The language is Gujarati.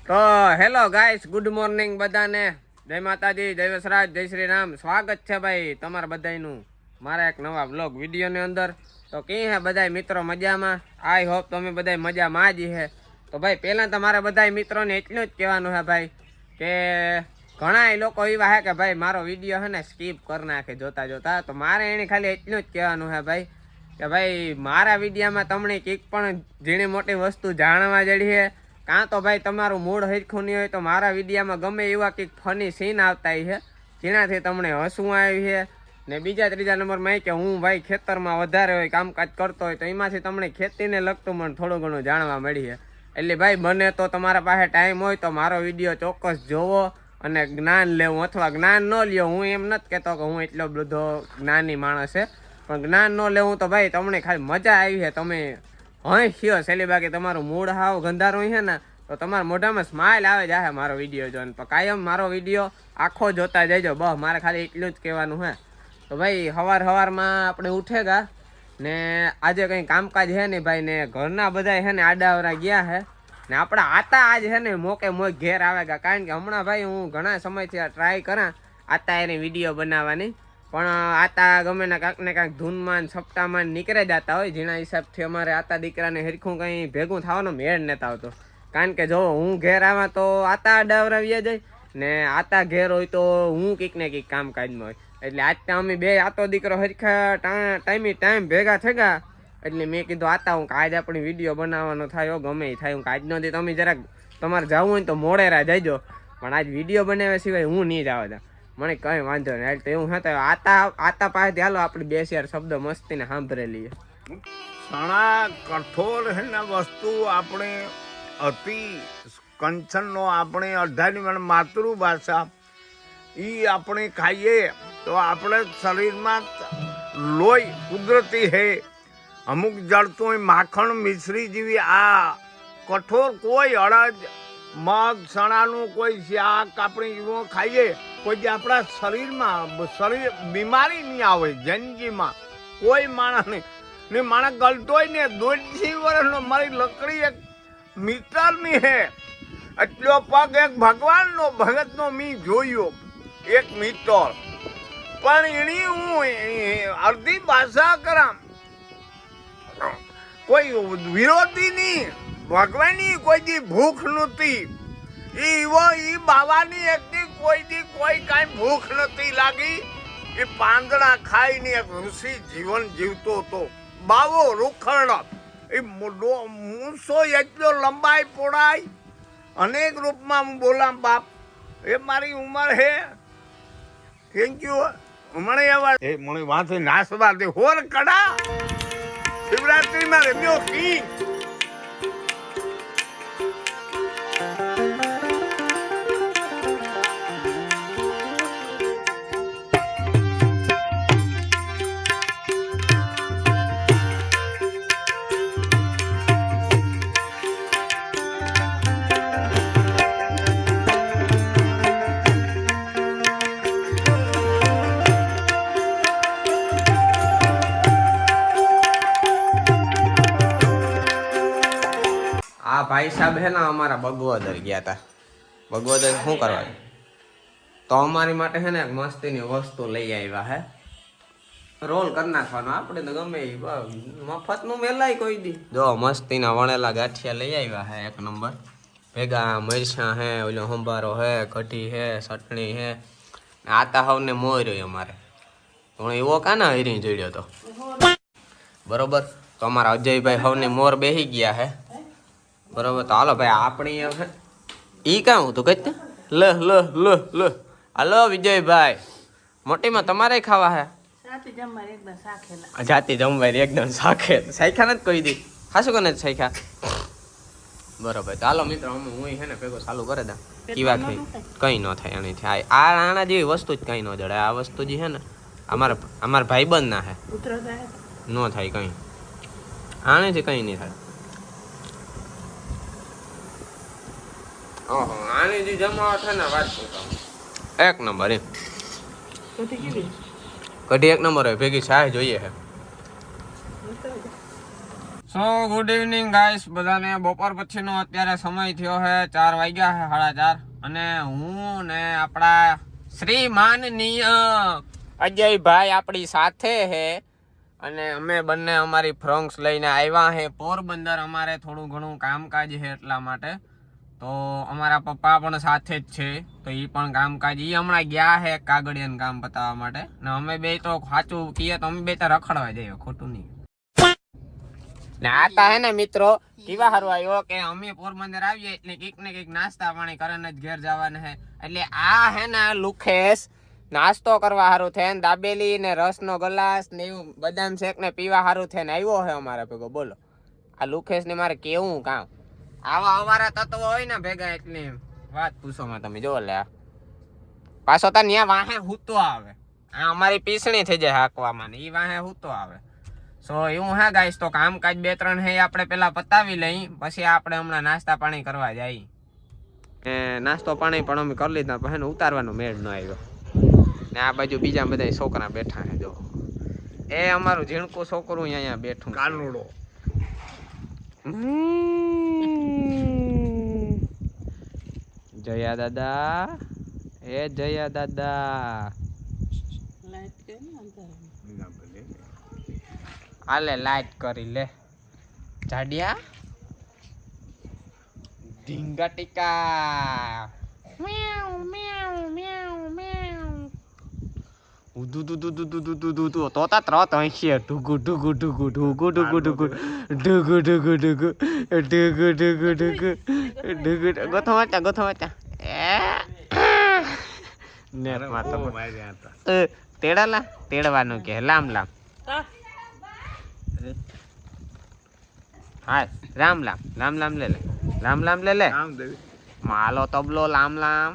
તો હેલો ગાઈસ, ગુડ મોર્નિંગ બધાને. જય માતાજી, જય વસરાજ, જય શ્રી રામ. સ્વાગત છે ભાઈ તમારા બધાનું મારા એક નવા વ્લોગ વિડીયોની અંદર. તો કી હે બધાય મિત્રો મજામાં? આઈ હોપ તમે બધાય મજામાં જ હે. તો ભાઈ પહેલાં તો મારા બધાય મિત્રોને એટલું જ કહેવાનું છે ભાઈ કે ઘણા લોકો એવા હે કે ભાઈ મારો વિડીયો છે ને સ્કીપ કરી નાખે જોતા જોતા. તો મારે એને ખાલી એટલું જ કહેવાનું છે ભાઈ કે ભાઈ મારા વિડીયોમાં તમને કંઈક પણ ઝીણી મોટી વસ્તુ જાણવા જડી છે, કાં તો ભાઈ તમારું મૂડ હરખું નહીં હોય તો મારા વિડીયોમાં ગમે એવા કંઈક ફની સીન આવતા છે જેનાથી તમને હસવું આવી છે. ને બીજા ત્રીજા નંબરમાં કે હું ભાઈ ખેતરમાં વધારે હોય કામકાજ કરતો હોય તો એમાંથી તમને ખેતીને લગતું મને થોડું ઘણું જાણવા મળી છે. એટલે ભાઈ બને તો તમારા પાસે ટાઈમ હોય તો મારો વિડીયો ચોક્કસ જોવો અને જ્ઞાન લેવું, અથવા જ્ઞાન ન લ્યો. હું એમ નથી કહેતો કે હું એટલો બધો જ્ઞાની માણસ છે, પણ જ્ઞાન ન લેવું તો ભાઈ તમને ખાલી મજા આવી છે. તમે હસ્યો છેલ્લી બાકી તમારું મૂડ હાવ ગંધારું છે ને તો તમારા મોઢામાં સ્માઇલ આવે જાય મારો વિડીયો જોઈને. પણ કાયમ મારો વિડીયો આખો જોતા જજો. બસ મારે ખાલી એટલું જ કહેવાનું છે. તો ભાઈ સવારમાં આપણે ઉઠેગા ને આજે કંઈ કામકાજ છે ને ભાઈ, ને ઘરના બધા છે ને આડાવરા ગયા છે ને આપણા આતા આજ છે ને મોકે મોક ઘેર આવેગા. કારણ કે હમણાં ભાઈ હું ઘણા સમયથી ટ્રાય કરા આતા એની વિડીયો બનાવવાની, પણ આતા ગમે ને કાંક ને કાંક ધૂનમાં સપ્તાહમાં નીકળે જતા હોય. જેના હિસાબથી અમારે આતા દીકરાને હરખું કંઈ ભેગું થવાનો મેળ નતા આવતો. કારણ કે જો હું ઘેર આવા તો આતા આડાવરા વ્યા જાય ને આતા ઘેર હોય તો હું કંઈક ને કંઈક કામકાજમાં હોય. એટલે આજ તો અમે બે આતો દીકરો હરખા ટાઈમ ભેગા થઈ ગયા. એટલે મેં કીધું આતા હું આજ આપણે વિડીયો બનાવવાનો થાય, ગમે એ થાય. હું આજનો દી તમે જરાક તમારે જવું હોય તો મોડેરા જઈજો, પણ આજ વિડીયો બનાવ્યા સિવાય હું નહીં જવા દઉં. મને કંઈ વાંધો નહીં. તો એવું હતું આતા પાસેથી હાલો આપણે બે ચાર શબ્દ મસ્તીને સાંભળી લઈએ. ઘણા કઠોર છે ને વસ્તુ આપણે અતિ કંચનનો આપણે અઢારની માતૃભાષા એ આપણે ખાઈએ તો આપણે શરીરમાં લોહી કુદરતી છે અમુક જળતું હોય માખણ મિશ્રી જેવી આ કઠોર કોઈ અડદ મગ ચણાનું કોઈ શાક આપણે એવું ખાઈએ કોઈ જે આપણા શરીર બીમારી નહીં આવે. જિંદગીમાં કોઈ માણસ નહીં ને માણસ ગલતોય ને 2.5 વર્ષનો મારી લકડી એક મિત્રની હે એટલો પગ એક ભગવાનનો ભગતનો મી જોયો એક મિત્ર, પણ એની હું અડધી ભાષા કરામ કોઈ વિરોધી નહીં, ભગવાનની કોઈ દી ભૂખ નહોતી. ઈ બાવાની એકદી કોઈ દી કોઈ કાંઈ ભૂખ નથી લાગી. એ પાંદડા ખાઈને એક ઋષિ જીવન જીવતો હતો. બાવો રૂખણ એ મૂસો એટલો લંબાઈ પોડાય અનેક રૂપમાં હું બોલામ બાપ. એ મારી ઉંમર હે. Thank you. મને એવા એ મને વાંચે નાસવા દે હોર કડા શિવરાત્રીમાં રમ્યો કી. આ ભાઈ સાહેબ હે ને અમારા બગવદર ગયા હતા. બગવદર શું કરવા તો અમારી માટે છે ને એક મસ્તીની વસ્તુ લઈ આવ્યા હે. રોલ કરી નાખવાનો આપણે તો ગમે એ મફતનું મેલાય કોઈ દી. જો મસ્તીના વણેલા ગાંઠિયા લઈ આવ્યા હે એક નંબર. ભેગા મરચાં હે, ઓલો સંભારો હે, કઢી હે, ચટણી હે. આતા હવને મોર્યો અમારે હું એવો કાના હરી જોડ્યો તો બરોબર. તો અમારા અજયભાઈ હવને મોર બેસી ગયા હે બરોબર. તો હાલો ભાઈ આપણી ઈ કાં હું તું કઈ લ લ લ લ હાલો વિજયભાઈ મોટીમાં તમારે ખાવા હે જાતિ જમવાય એકદમ સાખે સાખ્યા નથી કોઈ દી ખાસું કોને સાખ્યા બરોબર. તો હાલો મિત્રો અમે હું છે ને ભેગો ચાલુ કરે દા કીવા ખાઈ કંઈ ન થાય એની આ આણા જેવી વસ્તુ જ કંઈ ન જડે. આ વસ્તુ જે છે ને અમારા ભાઈબંધ ના હે ન થાય કંઈ આનેથી કંઈ નહીં થાય. આની જે જમાવટ છે ને વાત એક નંબર. એમ કઢી એક નંબર હોય ભેગી ચાય જોઈએ છે. સો ગુડ ઇવનિંગ ગાઈસ બધાને. બપોર પછીનો અત્યારે સમય થયો છે 4 વાગ્યા છે 4:30 અને હું ને આપણા શ્રીમાનનીય અજયભાઈ આપણી સાથે છે અને અમે બંને અમારી ફ્રોન્ક્સ લઈને આવ્યા છે પોરબંદર. અમારે થોડું ઘણું કામકાજ છે એટલા માટે. તો અમારા પપ્પા પણ સાથે જ છે તો એ પણ કામકાજ એ હમણાં ગયા છે કાગળિયાનું કામ બતાવવા માટે ને અમે બે તો સાચું કહીએ તો અમે બે તો રખડવા જઈએ, ખોટું નહીં. ને આતા હે ને મિત્રો કેવા હારું આવ્યો કે અમે પોરબંદર આવીએ એટલે કઈક ને કઈક નાસ્તા પાણી કરીને જ ઘેર જવાના હે. એટલે આ હે ને લુખેશ નાસ્તો કરવા હારું થઈને દાબેલી ને રસનો ગ્લાસ ને એવું બદામ શેક ને પીવા હારું થઈને આવ્યો હે અમારા ભેગો. બોલો આ લુખેશ ને મારે કેવું કામ. આવા અમારા તત્વો હોય ને ભેગા એટલી વાત પૂછોમાં તમે જો. લે પાછો તો ત્યાં વાહે હૂતો આવે. આ અમારી પીસણી થઈ જાય હાંકવામાં ને ઈ વાહે હૂતો આવે. સો એવું હે ગાઈસ. તો કામકાજ 2-3 હે આપણે પેલા પતાવી લઈ પછી આપણે હમણાં નાસ્તા પાણી કરવા જઈએ. નાસ્તો પાણી પણ અમે કરી લીધા પછી ઉતારવાનો મેળ ન આવ્યો. ને આ બાજુ બીજા બધા છોકરા બેઠા છે જો. એ અમારું ઝીણકું છોકરું અહીંયા બેઠું કાનુડો. જયા દાદા, એ જયા દાદા આલે લાઈટ કરી લે જાડિયા ઢીંગા ટીકા તોતા ત્રત હશે ઢુગુ ઢુગુ ઢુગુ ઢુગુ ઢુગુ ઢુગુ ઢુગુ ઢુગુ ઢુગુ ઢુગુ ઢુગુ ઢુગુ ઢુગુ ગોથો વાચા નેટ માં તો તેડાલા તેડવાનું કે લામ લામ. હા રામ લામ લામ લામ લે લે રામ લામ લે લે માલો તબલો લામ લામ.